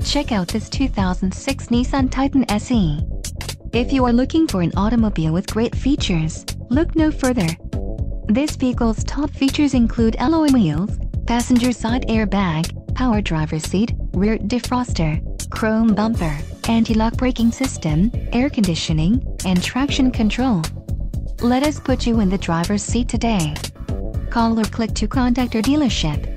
Check out this 2006 Nissan Titan SE. If you are looking for an automobile with great features, look no further. This vehicle's top features include alloy wheels, passenger side airbag, power driver's seat, rear defroster, chrome bumper, anti-lock braking system, air conditioning, and traction control. Let us put you in the driver's seat today. Call or click to contact our dealership.